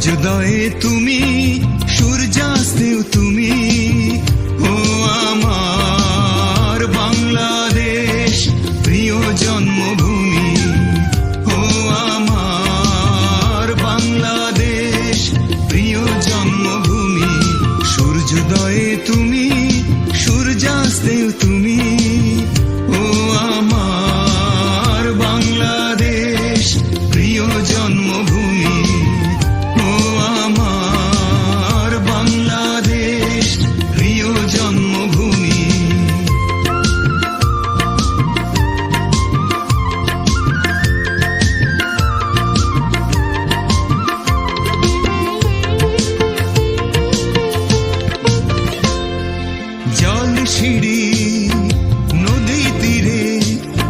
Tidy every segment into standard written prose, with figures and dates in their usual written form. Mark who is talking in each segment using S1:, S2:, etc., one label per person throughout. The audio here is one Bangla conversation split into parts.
S1: সূর্যোদয়ে তুমি, সূর্যাস্তেও তুমি, ও আমার বাংলাদেশ প্রিয় জন্মভূমি। ও আমার বাংলাদেশ প্রিয় জন্মভূমি। সূর্যোদয়ে তুমি, সূর্যাস্তেও তুমি, ও আমার বাংলাদেশ প্রিয় জন্মভূমি। ও আমার বাংলাদেশ প্রিয় জন্মভূমি। জল সিঁড়ি নদী তীরে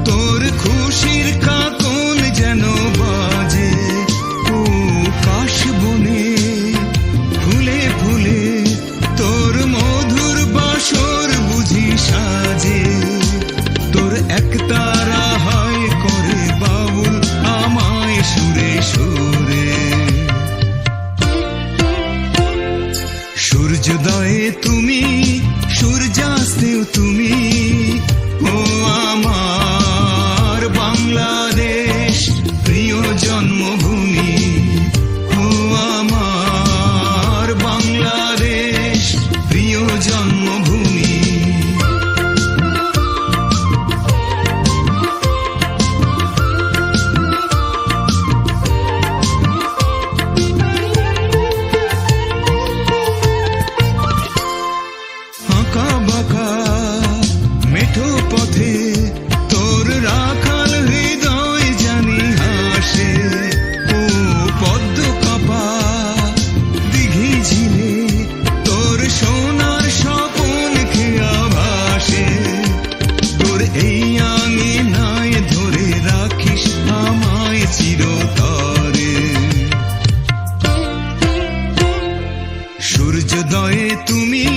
S1: তোর খুশির কাকন যেন বাজে। ও কাশ বনে ফুলে ফুলে তোর মধুর বাসর বুঝি সাজে। তোর একতারা হয় করে বাউল আমায় সুরে সুরে। সূর্যোদয়ে তুমি, সূর্যাস্তেও তুমি, ও আমার বাংলাদেশ প্রিয় জন্মভূমি। ও আমার বাংলাদেশ প্রিয় জন্মভূমি। আঁকা বাঁকা মেঠো পথে তোর রাখাল হৃদয় জানি হাসে। ও পদ্ম কাপা দিঘি ঝিলে তোর সোনার স্বপন খেয়া ভাসে। তোর এই আঙিনায় ধরে রাখিস আমায় চিরতরে। সূর্যোদয়ে তুমি,